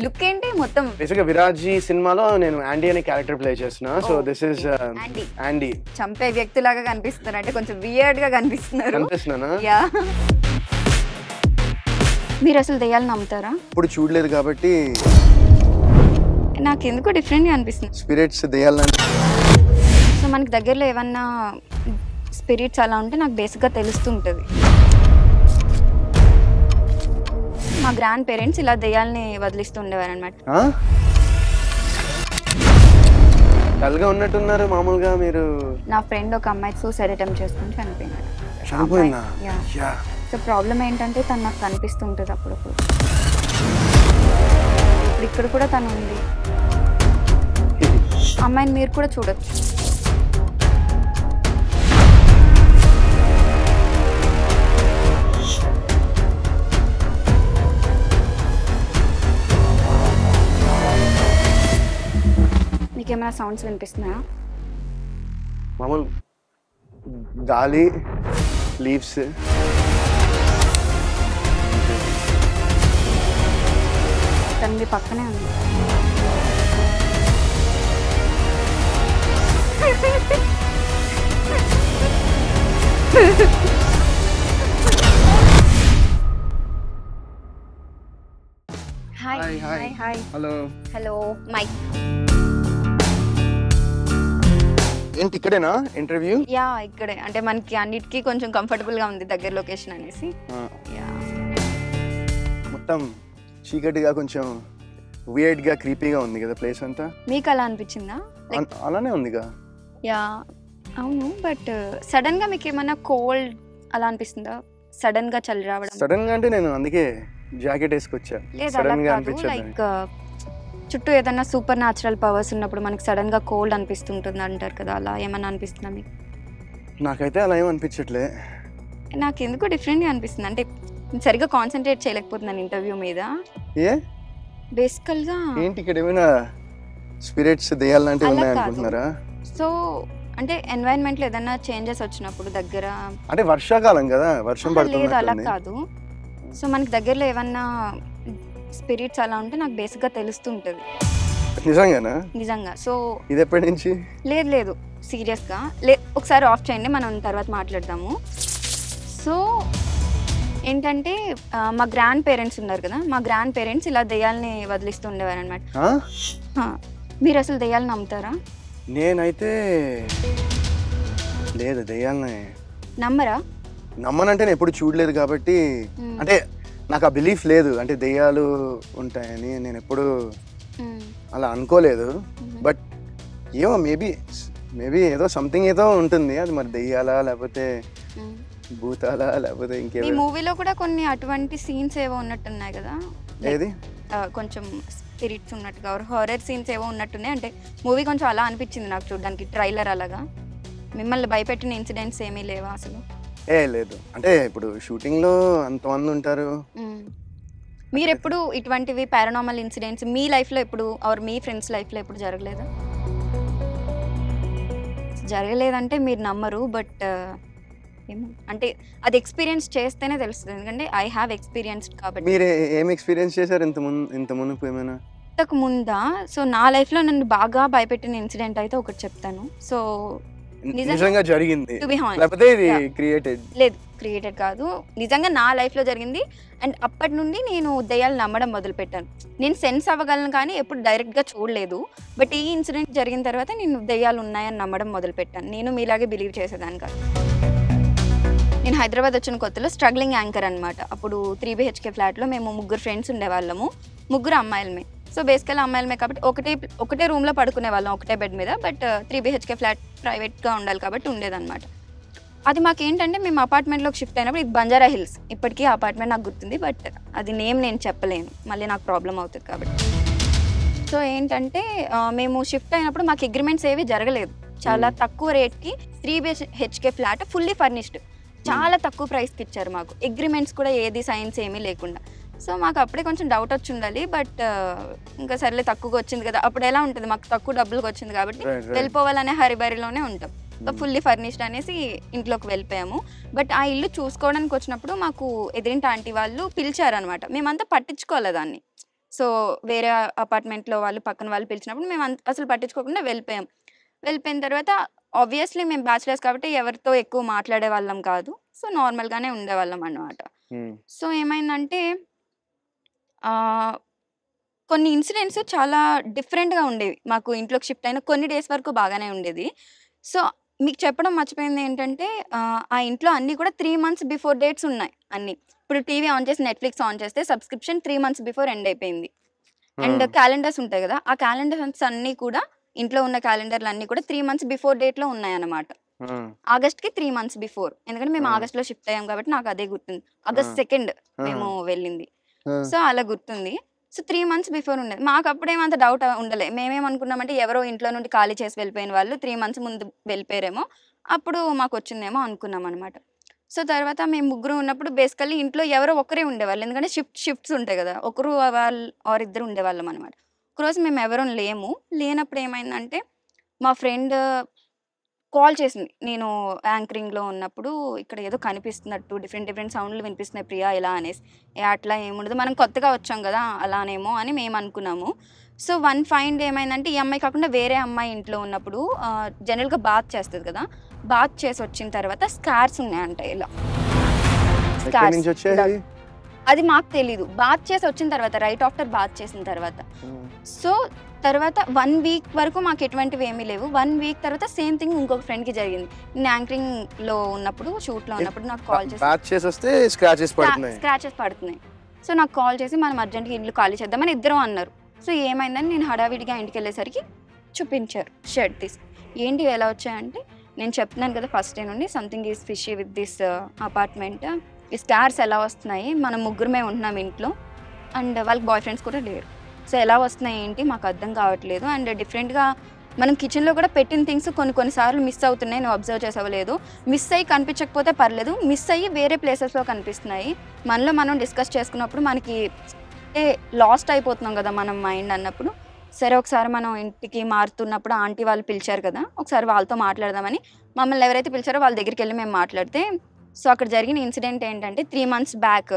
Look ఏంటి మొత్తం బేసిక్గా విరాజీ సినిమాలో నేను యాండీ అనే క్యారెక్టర్ ప్లే చేస్తున్నా. So this is యాండీ. చంపే వ్యక్తిలాగా కనిపిస్తున్నారు, అంటే కొంచెం వియర్డ్ గా కనిపిస్తున్నారు. కనిపిస్తున్నానా? యా. మీరు అసలు దెయ్యాలను నమ్ముతారా? ఇప్పుడు చూడలేదు కాబట్టి నాకు ఎందుకో డిఫరెంట్ గా అనిపిస్తుంది. స్పిరిట్స్ దెయ్యాలని సో మనకి దగ్గరలో ఏమన్నా స్పిరిట్స్ అలా ఉంటే నాకు బేసిక్గా తెలుస్తుంటుంది. మా గ్రాండ్ పేరెంట్స్ ఇలా దెయ్యాలని వదిలిస్తూ ఉండేవారు అనమాట. డల్గా ఉన్నట్టున్నారు మామూలుగా మీరు. నా ఫ్రెండ్ ఒక అమ్మాయి సూసైడ్ అటెంప్ట్ చేసుకుని చనిపోయినాడు. చనిపోయిందా? సో ప్రాబ్లం ఏంటంటే తను నాకు కనిపిస్తుంటుంది అప్పుడప్పుడు. ఇప్పుడు ఇక్కడ కూడా తను ఉంది. అమ్మాయిని మీరు కూడా చూడొచ్చు. మీకేమైనా సౌండ్స్ వినిపిస్తున్నాయా? మామూలు గాలి, లీవ్స్. తను మీ పక్కనే ఉంది. Hi hi hi. Hello hello mike. ఏంటి ఇక్కడేనా ఇంటర్వ్యూ? యా ఇక్కడే, అంటే మనకి అన్నిటికీ కొంచెం కంఫర్టబుల్ గా ఉంది దగ్గర లొకేషన్ అనేసి. మొత్తం చీకటిగా కొంచెం వియర్డ్ గా క్రీపీగా ఉంది కదా ప్లేస్ అంతా. మీకు అలా అనిపించిందా? అలానే ఉందిగా. యా అవును, బట్ సడన్ గా మీకు ఏమైనా కోల్డ్ అలా అనిపిస్తుందా? సడన్ గా చలి రావడం? సడన్ గా అంటే నేను అందుకే జాకెట్ వేసుకొచ్చా. సడన్ గా అనిపించదు. లైక్ చుట్టూ ఏదైనా సూపర్ న్యాచురల్ పవర్స్ ఉన్నప్పుడు మనకి సడన్ గా కోల్డ్ అనిపిస్తుంటుంది అంటారు కదా, అలా ఏమన్నా అనిపిస్తుందా మీకు? నాకైతే అలా ఏం అనిపించట్లే. నాకు ఎందుకో డిఫరెంట్ గా అనిపిస్తుంది, అంటే సరిగ్గా కాన్సన్ట్రేట్ చేయలేకపోతున్నాను ఇంటర్వ్యూ మీద. ఏ బేసికల్ గా ఏంటి ఇక్కడ ఏమైనా స్పిరిట్స్ దెయ్యాలంటే ఉన్నాయి అనుకుంటున్నారా? సో అంటే ఎన్వైరన్మెంట్ లో ఏదైనా చేంజెస్ వచ్చినప్పుడు దగ్గర, అంటే వర్షాకాలం కదా, వర్షం పడుతుంది. లేదు అలా కాదు. సో మనకి దగ్గరలో ఏమన్నా స్పిరిట్స్ అలా ఉంటే నాకు బేసిక్ గా తెలుస్తుంటది. నిజంగానా? నిజంగా. సో ఇది ఎప్పటి నుంచి? లేదు సీరియస్ గా ఒకసారి ఆఫ్ చేయండి, మనం తర్వాత మాట్లాడదాము. సో ఏంటంటే మా గ్రాండ్ పేరెంట్స్ ఉన్నారు కదా, మా గ్రాండ్ పేరెంట్స్ ఇలా దెయ్యాలని వదిలిస్తూ ఉండేవారు అనమాట. మీరు అసలు దెయ్యాలను నమ్ముతారా? నేనైతే లేదు, దెయ్యాలని నమ్మరా? నమ్మనంటే నేను ఎప్పుడు చూడలేదు కాబట్టి, అంటే నాకు ఆ బిలీఫ్ లేదు, అంటే దెయ్యాలు ఉంటాయని నేను ఎప్పుడు అలా అనుకోలేదు. బట్ ఏమో మేబీ ఏదో సంథింగ్ ఏదో ఉంటుంది, అది మరి దెయ్యాలా లేకపోతే భూతాలా లేకపోతే ఇంకేదో. ఈ మూవీలో కూడా కొన్ని అటువంటి సీన్స్ ఏవో ఉన్నట్టున్నాయి కదా, ఏది కొంచెం స్పిరిట్స్ ఉన్నట్టుగా హారర్ సీన్స్ ఏవో ఉన్నట్టున్నాయి. అంటే మూవీ కొంచెం అలా అనిపించింది నాకు చూడడానికి, ట్రైలర్ అలాగా. మిమ్మల్ని భయపెట్టిన ఇన్సిడెంట్స్ ఏమీ లేవా అసలు? లేదు, అంటే ఇప్పుడు షూటింగ్ లో అంతమంది ఉంటారు. మీరు ఎప్పుడు ఇటువంటివి పారానార్మల్ ఇన్సిడెంట్స్ మీ లైఫ్ లో ఎప్పుడు ఆర్ మీ ఫ్రెండ్స్ లైఫ్ లో ఎప్పుడు జరగలేదా? జరగలేదంటే మీరు నమ్మరు, బట్ ఏమో అంటే అది ఎక్స్పీరియన్స్ చేస్తేనే తెలుస్తుంది, ఎందుకంటే ఐ హ్యావ్ ఎక్స్పీరియన్స్డ్ కాబట్టి. మీరు ఏం ఎక్స్పీరియన్స్ చేశారు ఇంత ముందు ఏమైనా? ఇంతకు ముందా? సో నా లైఫ్ లో నన్ను బాగా భయపెట్టిన ఇన్సిడెంట్ అయితే ఒకటి చెప్తాను. సో నిజంగా జరిగింది లేకపోతే ఇది క్రియేటెడ్? లేదు, క్రియేటెడ్ కాదు, నిజంగా నా లైఫ్ లో జరిగింది. అండ్ అప్పటి నుండి నేను దెయ్యాలు నమ్మడం మొదలు పెట్టాను. నేను సెన్స్ అవ్వగలను కానీ ఎప్పుడు డైరెక్ట్ గా చూడలేదు. బట్ ఈ ఇన్సిడెంట్ జరిగిన తర్వాత నేను దెయ్యాలు ఉన్నాయని నమ్మడం మొదలు పెట్టాను. నేను మీలాగే బిలీవ్ చేసేదాన్ని కాదు. నేను హైదరాబాద్ వచ్చిన కొత్తలో స్ట్రగ్లింగ్ యాంకర్ అనమాట. అప్పుడు 3 BHK ఫ్లాట్లో మేము 3 ఫ్రెండ్స్ ఉండేవాళ్ళము, 3 అమ్మాయిలమే. సో బేసికల్ అమ్మాయిలమే కాబట్టి ఒకటే రూమ్లో పడుకునే వాళ్ళం, ఒకటే బెడ్ మీద. బట్ 3 BHK ఫ్లాట్ ప్రైవేట్గా ఉండాలి కాబట్టి ఉండేదన్నమాట. అది మాకేంటంటే మేము అపార్ట్మెంట్లోకి షిఫ్ట్ అయినప్పుడు, ఇది బంజారా హిల్స్, ఇప్పటికీ అపార్ట్మెంట్ నాకు గుర్తుంది, బట్ అది నేమ్ నేను చెప్పలేను, మళ్ళీ నాకు ప్రాబ్లం అవుతుంది కాబట్టి. సో ఏంటంటే మేము షిఫ్ట్ అయినప్పుడు మాకు అగ్రిమెంట్స్ ఏవి జరగలేదు. చాలా తక్కువ రేట్కి 3 BHK ఫ్లాట్ ఫుల్లీ ఫర్నిష్డ్ చాలా తక్కువ ప్రైస్కి ఇచ్చారు మాకు. అగ్రిమెంట్స్ కూడా ఏది సైన్స్ ఏమీ లేకుండా. సో మాకు అప్పుడే కొంచెం డౌట్ వచ్చి ఉండాలి, బట్ ఇంకా సర్లే తక్కువగా వచ్చింది కదా, అప్పుడు ఎలా ఉంటుంది, మాకు తక్కువ డబ్బులకు వచ్చింది కాబట్టి వెళ్ళిపోవాలనే హరిబరిలోనే ఉంటాం. సో ఫుల్లీ ఫర్నిష్డ్ అనేసి ఇంట్లోకి వెళ్ళిపోయాము. బట్ ఆ ఇల్లు చూసుకోవడానికి వచ్చినప్పుడు మాకు ఎదిరింటి ఆంటీ వాళ్ళు పిలిచారనమాట. మేమంతా పట్టించుకోవాలి దాన్ని, సో వేరే అపార్ట్మెంట్లో వాళ్ళు పక్కన వాళ్ళు పిలిచినప్పుడు మేము అసలు పట్టించుకోకుండా వెళ్ళిపోయాం. వెళ్ళిపోయిన తర్వాత ఆబ్వియస్లీ మేము బ్యాచిలర్స్ కాబట్టి ఎవరితో ఎక్కువ మాట్లాడే వాళ్ళం కాదు. సో నార్మల్గానే ఉండేవాళ్ళం అన్నమాట. సో ఏమైందంటే కొన్ని ఇన్సిడెంట్స్ చాలా డిఫరెంట్గా ఉండేవి. మాకు ఇంట్లోకి షిఫ్ట్ అయిన కొన్ని డేస్ వరకు బాగానే ఉండేది. సో మీకు చెప్పడం మర్చిపోయింది ఏంటంటే ఆ ఇంట్లో అన్నీ కూడా 3 మంత్స్ బిఫోర్ డేట్స్ ఉన్నాయి అన్నీ. ఇప్పుడు టీవీ ఆన్ చేసి నెట్‌ఫ్లిక్స్ ఆన్ చేస్తే సబ్స్క్రిప్షన్ 3 మంత్స్ బిఫోర్ ఎండ్ అయిపోయింది. అండ్ క్యాలెండర్స్ ఉంటాయి కదా! ఆ క్యాలెండర్స్ అన్నీ కూడా ఇంట్లో ఉన్న క్యాలెండర్‌లన్నీ కూడా 3 మంత్స్ బిఫోర్ డేట్‌లో ఉన్నాయన్నమాట. ఆగస్ట్‌కి 3 మంత్స్ బిఫోర్. ఎందుకంటే మేము ఆగస్ట్‌లో షిఫ్ట్ అయ్యాం కాబట్టి నాకు అదే గుర్తుంది. ఆగస్ట్ 2 మేము వెళ్ళింది. సో అలా గుర్తుంది. సో 3 మంత్స్ బిఫోర్ ఉండేది. మాకప్పుడేమంత డౌట్ ఉండలే. మేమేమనుకున్నామంటే ఎవరో ఇంట్లో నుండి ఖాళీ చేసి వెళ్ళిపోయిన వాళ్ళు 3 మంత్స్ ముందు వెళ్ళిపోయారేమో, అప్పుడు మాకొచ్చిందేమో అనుకున్నామనమాట. సో తర్వాత మేము ముగ్గురం ఉన్నప్పుడు బేసికల్లీ ఇంట్లో ఎవరో ఒకరే ఉండేవాళ్ళు. ఎందుకంటే షిఫ్ట్స్ ఉంటాయి గదా! ఒకరు ఆర్ ఇద్దరు ఉండేవాళ్ళమనమాట. ఒకరోజు మేము ఎవరం లేము. లేనప్పుడు ఏమైందంటే మా ఫ్రెండ్ కాల్ చేసింది. నేను యాంకరింగ్‌లో ఉన్నప్పుడు ఇక్కడ ఏదో కనిపిస్తున్నట్టు డిఫరెంట్ సౌండ్‌లు వినిపిస్తున్నాయి ప్రియా ఇలా అనేసి. అట్లా ఏముండదు. మనం కొత్తగా వచ్చాం గదా! అలానేమో అని మేమనుకున్నాము. సో వన్ ఫైన్ డే ఏమైందంటే ఈ అమ్మాయి కాకుండా వేరే అమ్మాయి ఇంట్లో ఉన్నప్పుడు జనరల్‌గా బాత్ చేస్తది కదా! బాత్ చేసి వచ్చిన తర్వాత స్కార్స్ ఉన్నాయంట ఇలా. ఎక్కడి స్కార్స్ నుంచి ఇలా. వచ్చాయి? అది మాకు తెలీదు. బాత్ చేసి వచ్చిన తర్వాత రైట్ ఆఫ్టర్ బాత్ చేసిన తర్వాత. సో తర్వాత 1 వీక్ వరకు మాకు ఎటువంటివి ఏమీ లేవు. 1 వీక్ తర్వాత సేమ్ థింగ్ ఇంకొక ఫ్రెండ్‌కి జరిగింది. నేను యాంకరింగ్‌లో ఉన్నప్పుడు షూట్‌లో ఉన్నప్పుడు నాకు కాల్ చేసి బ్యాచ్ చేసి వస్తే స్క్రాచెస్ పడుతున్నాయి. స్క్రాచెస్ పడుతున్నాయి. సో నాకు కాల్ చేసి మనం అర్జెంట్‌గా ఇల్లు ఖాళీ చేద్దామని ఇద్దరం అన్నారు. సో ఏమైందని నేను హడావిడిగా ఇంటికెళ్ళేసరికి చూపించారు షర్ట్ తీసి. ఏంటి ఎలా వచ్చాయంటే నేను చెప్తున్నాను కదా ఫస్ట్ డే నుండి something is fishy with this apartment. ఈ స్కార్స్ ఎలా వస్తున్నాయి? మనం ముగ్గురమే ఉంటున్నాం ఇంట్లో. అండ్ వాళ్ళకి బాయ్ ఫ్రెండ్స్ కూడా లేరు. సో ఎలా వస్తున్నాయి ఏంటి మాకు అర్థం కావట్లేదు. అండ్ డిఫరెంట్‌గా మనం కిచెన్‌లో కూడా పెట్టిన థింగ్స్ కొన్ని సార్లు మిస్ అవుతున్నాయి. నువ్వు అబ్జర్వ్ చేసావో లేదో. మిస్ అయ్యి కనిపించకపోతే పర్లేదు. మిస్ అయ్యి వేరే ప్లేసెస్‌లో కనిపిస్తున్నాయి. మనలో మనం డిస్కస్ చేసుకున్నప్పుడు మనకి అంటే లాస్ట్ అయిపోతున్నాం కదా మనం మైండ్ అన్నప్పుడు. సరే ఒకసారి మనం ఇంటికి మారుతున్నప్పుడు ఆంటీ వాళ్ళు పిలిచారు కదా! ఒకసారి వాళ్ళతో మాట్లాడదామని మమ్మల్ని ఎవరైతే పిలిచారో వాళ్ళ దగ్గరికెళ్ళి మేము మాట్లాడితే సో అక్కడ జరిగిన ఇన్సిడెంట్ ఏంటంటే 3 మంత్స్ బ్యాక్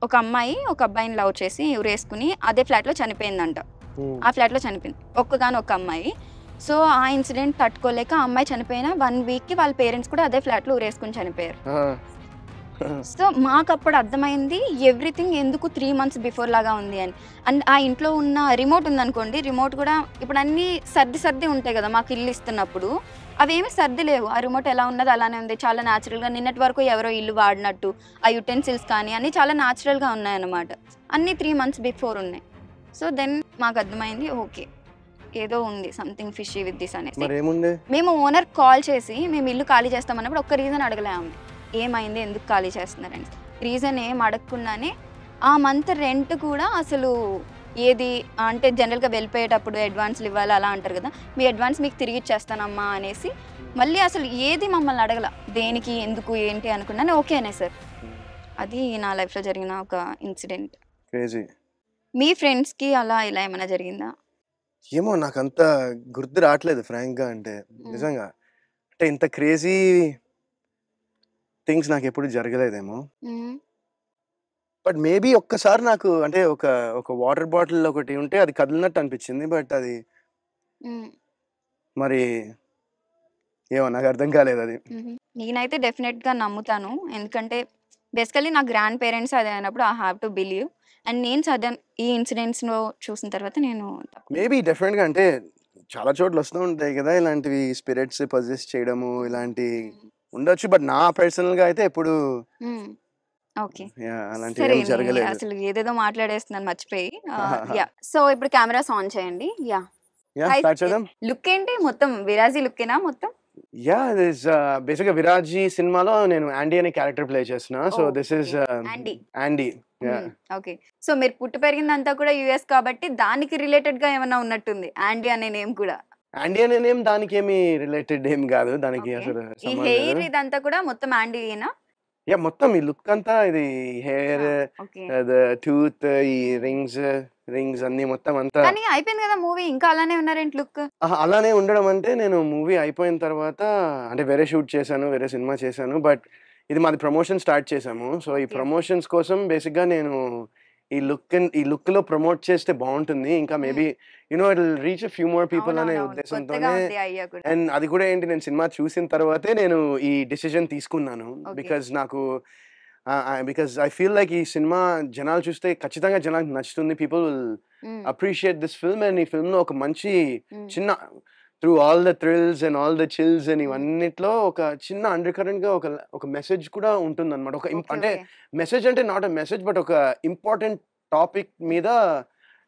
ఒక అమ్మాయి ఒక అబ్బాయిని లవ్ చేసి ఉరేసుకుని అదే ఫ్లాట్‌లో చనిపోయిందంట. ఆ ఫ్లాట్‌లో చనిపోయింది. ఒక్కగానొక్క అమ్మాయి. సో ఆ ఇన్సిడెంట్ తట్టుకోలేక ఆ అమ్మాయి చనిపోయిన 1 వీక్‌కి వాళ్ళ పేరెంట్స్ కూడా అదే ఫ్లాట్‌లో ఉరేసుకొని చనిపోయారు. సో మాకప్పుడు అర్థమైంది ఎవ్రీథింగ్ ఎందుకు 3 మంత్స్ బిఫోర్ లాగా ఉంది అని. అండ్ ఆ ఇంట్లో ఉన్న రిమోట్ ఉందనుకోండి, రిమోట్ కూడా ఇప్పుడు అన్నీ సర్ది ఉంటాయి కదా మాకు ఇల్లు ఇస్తున్నప్పుడు. అవేమీ సర్ది లేవు. ఆ రిమోట్ ఎలా ఉన్నదో అలానే ఉంది. చాలా న్యాచురల్‌గా నిన్నటి వరకు ఎవరో ఇల్లు వాడినట్టు, ఆ యుటెన్సిల్స్ కానీ అన్నీ చాలా న్యాచురల్‌గా ఉన్నాయన్నమాట. అన్నీ 3 మంత్స్ బిఫోర్ ఉన్నాయి. సో దెన్ మాకు అర్థమైంది ఓకే. ఏదో ఉంది సంథింగ్ ఫిషీ విత్ దిస్ అనేసి. మరేముంది? మేము ఓనర్ కాల్ చేసి మేము ఇల్లు ఖాళీ చేస్తామన్నప్పుడు ఒక్క రీజన్ అడగలే ఆమె. ఏమైంది? ఎందుకు ఖాళీ చేస్తున్నారని. రీజన్ ఏం అడగకుండానే ఆ మంత్ రెంట్ కూడా అసలు ఏది అంటే జనరల్‌గా వెళ్ళిపోయేటప్పుడు అడ్వాన్స్‌లు ఇవ్వాలి అలా అంటారు కదా! మీ అడ్వాన్స్ మీకు తిరిగి ఇచ్చేస్తానమ్మా అనేసి మళ్ళీ అసలు ఏది మమ్మల్ని అడగల. దేనికి? ఎందుకు? ఏంటి? అనుకున్నాను. ఓకే అనేసారు. అది నా లైఫ్‌లో జరిగిన ఒక ఇన్సిడెంట్. క్రేజీ. మీ ఫ్రెండ్స్‌కి అలా ఇలా ఏమైనా జరిగిందా? ఏమో నాకంత గుర్తు రావట్లేదు ఫ్రాంక్‌గా అంటే. నిజంగా. అంటే ఇంత క్రేజీ థింగ్స్ నాకెప్పుడు జరగలేదేమో. బట్ మేబీ ఒక్కసారి నాకు అంటే ఒక వాటర్ బాటిల్ ఒకటి ఉంటే అది కదిలినట్టు అనిపించింది. బట్ అది మరి ఏమో నాకు అర్థం కాలేదది. నేనైతే డెఫినెట్‌గా నమ్ముతాను. ఎందుకంటే బేసికల్లీ నా గ్రాండ్ పేరెంట్స్ అది అయినప్పుడు I have to believe. And నేను సడన్ ఈ ఇన్సిడెంట్స్‌లో చూసిన తర్వాత నేను మేబీ డెఫినెట్‌గా అంటే చాలా చోట్ల వస్తూ ఉంటాయి కదా! ఇలాంటివి స్పిరిట్స్ పొజెస్ చేయడము ఇలాంటి ఉండొచ్చు. బట్ నా పర్సనల్‌గా అయితే ఎప్పుడు ఓకే. యాహ్! సరే అలాంటివేం జరగలేదు. అసలు ఏదేదో మాట్లాడేస్తున్నాను మర్చిపోయి. యాహ్! సో ఇప్పుడు కెమెరాస్ ఆన్ చేయండి. యాహ్! యాహ్! హాయ్ స్టార్ట్ చేద్దాం. లుక్ ఏంటి? మొత్తం విరాజీ లుక్కేనా మొత్తం? యాహ్! దిస్ బేసిక్‌గా 'విరాజీ' సినిమాలో నేను యాండీ అనే క్యారెక్టర్ ప్లే చేస్తున్నా. So oh! This is okay. యాండీ. యాండీ. Yeah! Okay. So మీరు పుట్టి పెరిగిందంతా కూడా యూఎస్ కాబట్టి దానికి రిలేటెడ్‌గా ఏమన్నా ఉన్నట్టుంది. యాండీ అనే నేమ్ కూడా. యాండీ అనే నేమ్ దానికేమి రిలేటెడ్ ఏం గాదు. దానికి ఓకే. అసలు ఈ సంబంధం హెయిర్ లేదు. ఇదంతా కూడా మొత్తం యాండీయేనా? యాహ్! మొత్తం ఈ లుక్ అంతా ఇది హెయిర్, ఓకే. టూత్, ఈ రింగ్స్ అన్నీ మొత్తం అంతా కానీ అయిపోయింది కదా మూవీ. ఇంకా అలానే ఉన్నారేంటి లుక్? అహా! అలానే ఉండడం అంటే నేను మూవీ అయిపోయిన తర్వాత అంటే వేరే షూట్ చేశాను. వేరే సినిమా చేశాను. బట్ ఇది మాది ప్రమోషన్ స్టార్ట్ చేశాము. సో, ఈ ఓకే. ప్రమోషన్స్ కోసం బేసిక్‌గా నేను ఈ లుక్ లో ప్రమోట్ చేస్తే బాగుంటుంది ఇంకా maybe it will reach few more people అనే కొత్తగా ఉద్దేశంతోనే ఉంది ఐడియా కూడా. అండ్ అది కూడా ఏంటి నేను సినిమా చూసిన తర్వాతే నేను ఈ డిసిజన్ తీసుకున్నాను Okay. Because I feel like ఈ సినిమా జనాలు చూస్తే ఖచ్చితంగా జనాలకు నచ్చుతుంది people will appreciate this film and ఈ ఫిల్మ్ లో ఒక మంచి చిన్న through all the thrills and all the chills and ఇవన్నిట్లో ఒక చిన్న అండర్ కరెంట్ గా ఒక మెసేజ్ కూడా ఉంటుంది అనమాట అంటే మెసేజ్ అంటే నాట్ అ మెసేజ్ బట్ ఒక ఇంపార్టెంట్ టాపిక్ మీద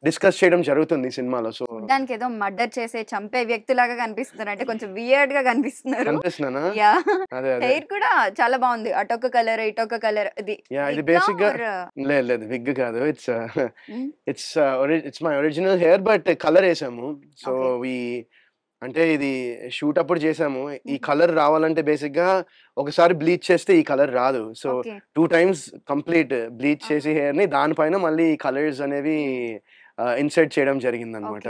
డిస్కస్ చేయడం జరుగుతుంది ఈ సినిమాలో. సో దానికి ఏదో మర్డర్ చేసే చంపే వ్యక్తిలాగా కనిపిస్తున్నారు, అంటే కొంచెం వియర్డ్ గా కనిపిస్తున్నారు. కనిపిస్తున్నానా? యా, అదే హెయిర్ కూడా చాలా బాగుంది, అటొక కలర్ ఇటొక కలర్. ఇది ఇది బేసిక్ గా లేదు విగ్ కాదు, it's my original hair but colour వేసాము. సో అంటే ఇది షూట్ అప్పుడు చేసాము. ఈ కలర్ రావాలంటే బేసిక్ గా ఒకసారి బ్లీచ్ చేస్తే ఈ కలర్ రాదు. సో 2 times కంప్లీట్ బ్లీచ్ చేసి హెయిర్ ని దానిపైన మళ్ళీ ఈ కలర్స్ అనేవి ఇన్సర్ట్ చేయడం జరిగింది అనమాట.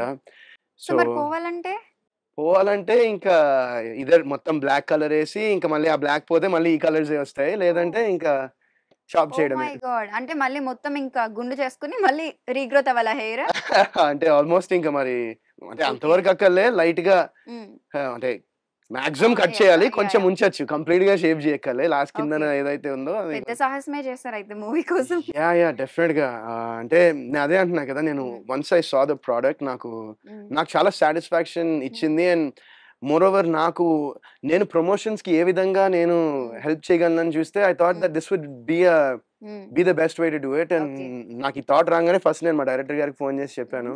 సో పోవాలంటే ఇంకా ఇదర్ మొత్తం బ్లాక్ కలర్ వేసి ఇంకా మళ్ళీ ఆ బ్లాక్ పోతే మళ్ళీ ఈ కలర్స్ వస్తాయి, లేదంటే ఇంకా చాప్ చేయడమే. అంటే మళ్ళీ మొత్తం ఇంకా గుండు చేసుకుని మళ్ళీ రీగ్రోత్ అవ్వాలా హెయిర్? అంటే ఆల్మోస్ట్ ఇంకా మరి అంటే అంతవరకు అక్కర్లే, లైట్ గా అంటే మాక్సిమం కట్ చేయాలి, కొంచెం ఉంచొచ్చు, కంప్లీట్ గా షేప్ చేయక్కర్లే. లాస్ట్ కింద ఏదైతే ఉందో పెద్ద సాహసమే చేస్తారు అయితే మూవీ కోసం. యా డెఫినెట్ గా. అంటే నేను అదే అంటున్నా కదా, నేను once I saw the product నాకు చాలా సాటిస్ఫాక్షన్ ఇచ్చింది. అండ్ మోర్ ఓవర్ నేను ప్రమోషన్స్ కి ఏ విధంగా నేను హెల్ప్ చేయగలను చూస్తే I thought that this would be the best way to do it. And నాకు ఈ థాట్ రాగానే ఫస్ట్ నేను మా డైరెక్టర్ గారికి ఫోన్ చేసి చెప్పాను,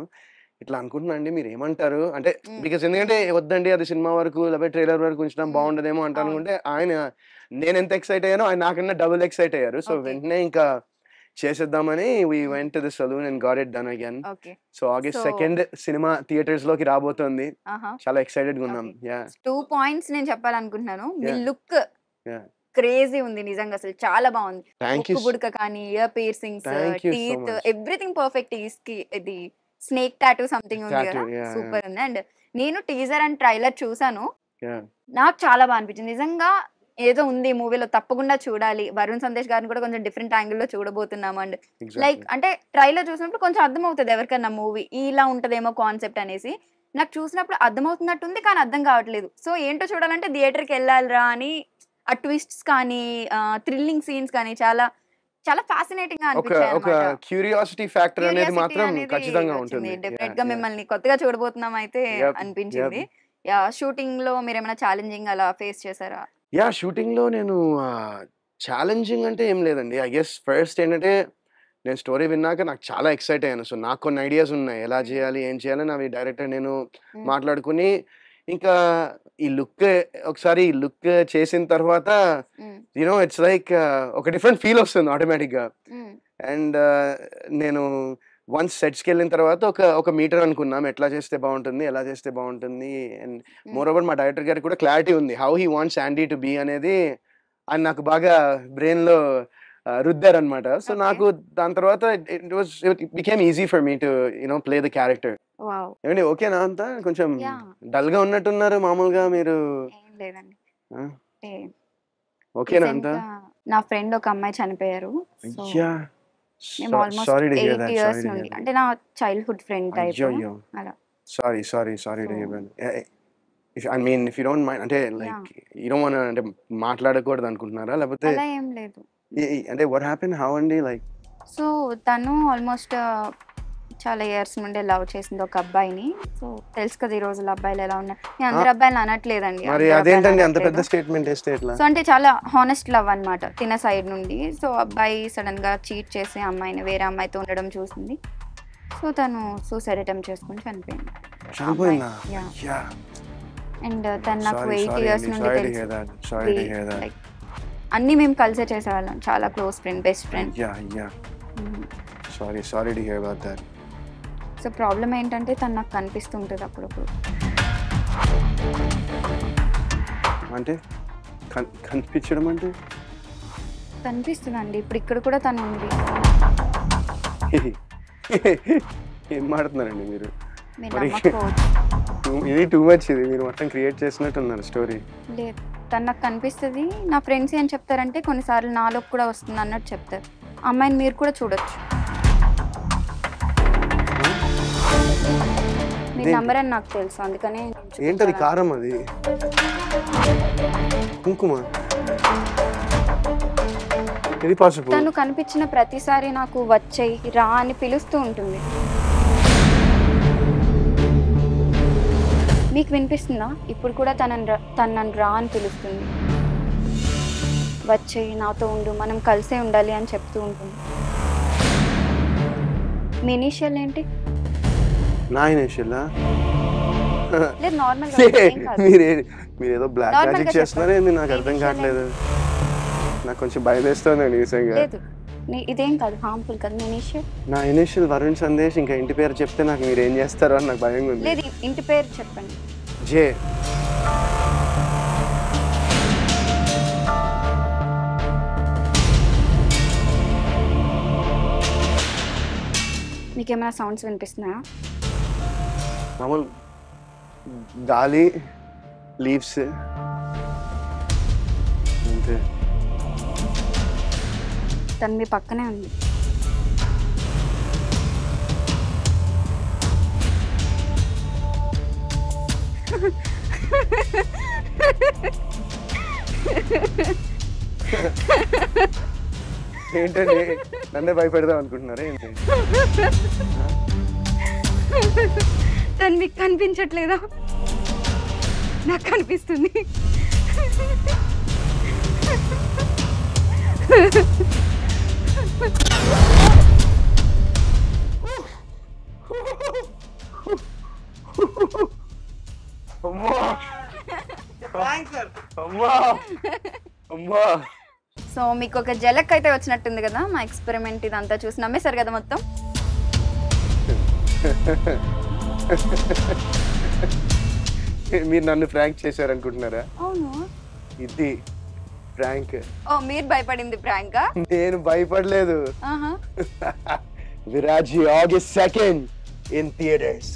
ఇట్లా అనుకుంటున్నా అండి, మీరు ఏమంటారు అంటే, బికాస్ ఎందుకంటే వద్దండి అది సినిమా వరకు లేకపోతే ట్రైలర్ వరకు ఉంచడం బాగుండదేమో అంట అనుకుంటే, నేను ఎంత ఎక్సైట్ అయ్యానో ఆయన నాకన్నా డబుల్ ఎక్సైట్ అయ్యారు. సో వెంటనే ఇంకా చేసేద్దామని we went to the saloon and got it done again. So August 2nd cinema theatres లోకి రాబోతోంది, చాలా ఎక్సైటెడ్ గా ఉన్నాం. 2 points నేను చెప్పాలనుకుంటున్నాను. మీ లుక్ క్రేజీ ఉంది నిజంగా, అసలు చాలా బాగుంది. ముక్కు బుడక కానీ, year piercings, teeth, everything perfect. ఇది స్నేక్ టాటూ సంథింగ్ ఉంది కదా, సూపర్ ఉంది. అండ్ నేను టీజర్ అండ్ ట్రైలర్ చూసాను, నాకు చాలా బాగా అనిపించింది. నిజంగా ఏదో ఉంది మూవీలో, తప్పకుండా చూడాలి. వరుణ్ సందేశ్ గారిని కూడా కొంచెం డిఫరెంట్ యాంగిల్ లో చూడబోతున్నాము. అండ్ లైక్ అంటే ట్రైలర్ చూసినప్పుడు కొంచెం అర్థమవుతుంది ఎవరికన్నా మూవీ ఇలా ఉంటదేమో కాన్సెప్ట్ అనేసి. నాకు చూసినప్పుడు అర్థమవుతున్నట్టుంది కానీ అర్థం కావట్లేదు. సో ఏంటో చూడాలంటే థియేటర్కి వెళ్ళాలిరా అని, ఆ ట్విస్ట్స్ కానీ థ్రిల్లింగ్ సీన్స్ కానీ చాలా చాలా ఫ్యాసినేటింగ్ గా అనిపించాయి. ఒక క్యూరియాసిటీ ఫ్యాక్టర్ అనేది మాత్రం ఖచ్చితంగా ఉంటుంది. డెఫినెట్ గా మిమ్మల్ని కొత్తగా చూడబోతున్నాం అయితే అనిపించింది. షూటింగ్ లో మీరు ఏమైనా ఛాలెంజింగ్ అలా ఫేస్ చేశారా? షూటింగ్ లో నేను ఛాలెంజింగ్ అంటే ఏం లేదండి. ఐ గెస్ ఫస్ట్ ఏంటంటే, నేను స్టోరీ విన్నాక నాకు చాలా ఎక్సైట్ అయ్యాను. సో నాకు కొన్ని ఐడియాస్ ఉన్నాయి, ఎలా చేయాలి ఏం చేయాలని. అవి డైరెక్టర్ నేను మాట్లాడుకుని, ఇంకా ఈ లుక్ చేసిన తర్వాత ఇట్స్ లైక్ ఒక డిఫరెంట్ ఫీల్ వస్తుంది ఆటోమేటిక్ గా. అండ్ నేను వన్స్ సెట్స్కి వెళ్ళిన తర్వాత ఒక మీటర్ అనుకున్నాం, ఎట్లా చేస్తే బాగుంటుంది, ఎలా చేస్తే బాగుంటుంది. అండ్ మోర్ ఓవర్ మా డైరెక్టర్ గారికి కూడా క్లారిటీ ఉంది how he wants Sandy to be అనేది. ఆయన నాకు బాగా బ్రెయిన్ లో రుద్దారు అనమాట. సో నాకు దాని తర్వాత it became easy for me to play the character. ఏమండి ఓకేనా? అంతా కొంచెం డల్ గా ఉన్నట్టున్నారు మామూలుగా మీరు. ఓకేనా అంతా? నా ఫ్రెండ్ ఒక అమ్మాయి చనిపోయారు. అంటే నా చైల్డ్హుడ్ ఫ్రెండ్ టైప్ అలా. Sorry to hear that. I mean if you don't mind, అంటే like you don't want to అంటే మాట్లాడకూడదు అనుకుంటున్నారా లేకపోతే? అలా ఏం లేదు. అంటే what happened, how అండి? లైక్ సో తను ఆల్మోస్ట్ చాలా ఇయర్స్ నుండి లవ్ చేసింది ఒక అబ్బాయిని. సో తెలుసు కదా ఈ రోజుల్లో అబ్బాయిలు ఎలా ఉన్నారు. నేను అందరు అబ్బాయిలు అనట్లేదండి. మరి అదేంటండి అంత పెద్ద స్టేట్మెంట్ వేస్తే ఎట్లా? సో అంటే చాలా హానెస్ట్ లవ్ అన్నమాట తిన సైడ్ నుండి. సో అబ్బాయి సడన్ గా చీట్ చేసి అమ్మాయిని వేరే అమ్మాయితో ఉండడం చూసింది. సో తను సూసైడ్ అటెంప్ట్ చేసుకుని చనిపోయింది. అండ్ తను నాకు 8 years నుండి తెలుసు. లైక్ అన్ని మేము కలిసే చేసేవాళ్ళం, చాలా close friend, best friend. Sorry to hear about that. So problem ఏంటంటే తను నాకు కనిపిస్తుంటుంది అప్పుడప్పుడు. అంటే కనిపించడం అంటే కనిపిస్తుందండి. ఇప్పుడు ఇక్కడ కూడా తను ఉంది. ఏం మాట్లాడుతున్నారండి మీరు? నమ్మకపోవచ్చు. ఇది టూ మచ్. ఇది మీరు మొత్తం క్రియేట్ చేసినట్టున్నారు స్టోరీ. లేదు, తను నాకు కనిపిస్తుంది. నా ఫ్రెండ్స్ ఏం చెప్తారంటే కొన్నిసార్లు నాలో కూడా వస్తుంది అన్నట్టు చెప్తారు. అమ్మాయిని మీరు కూడా చూడొచ్చు. మీరు నమ్మరని నాకు తెలుసు, అందుకనే ఏంటది? కారం అది, కుంకుమ, ఇది పసుపు. తను కనిపించిన ప్రతిసారి నాకు వచ్చేయి రా అని పిలుస్తూ ఉంటుంది. మీకు వినిపిస్తుందా? ఇప్పుడు కూడా తను నన్ను రా అని పిలుస్తుంది. వచ్చేయి, నాతో ఉండు, మనం కలిసే ఉండాలి అని చెప్తూ ఉంటుంది. మీ ఇనిషియల్ ఏంటి? నా ఇనిషియల్ లేదు, నార్మల్ మీరేదో బ్లాక్ మ్యాజిక్ చేస్తున్నారేంది? నాకు అర్థం కావట్లేదు. నాకు కొంచెం భయం వేస్తుంది నిజంగా. లేదు, ఇదేం కాదు, హార్మ్ఫుల్ కాదు. నా ఇనిషియల్ వరుణ్ సందేశ్. ఇంకా ఇంటి పేరు చెప్తే నాకు మీరు ఏం చేస్తారో అని నాకు భయంగా ఉంది. లేదు, ఇంటి పేరు చెప్పండి. జే. మీకేమైనా సౌండ్స్ వినిపిస్తున్నాయా? మామూలు గాలి, లీవ్స్ అంతే. తను మీ పక్కనే ఉంది. ఏంటండి, నన్నే భయపెడదాం అనుకుంటున్నారా ఏంటి? తను మీకు కనిపించట్లేదా? నాకు కనిపిస్తుంది. సో మీకు ఒక జలక్ అయితే వచ్చినట్టుంది కదా మా ఎక్స్పెరిమెంట్ ఇదంతా చూసి. నమ్మేశారు కదా మొత్తం? మీరు నన్ను ప్రాంక్ చేశారు అనుకుంటున్నారా? అవును, ఇది ప్రాంక్. ఓ, మీరు భయపడింది ప్రాంకా? నేను భయపడలేదు. విరాజీ August 2nd in theaters.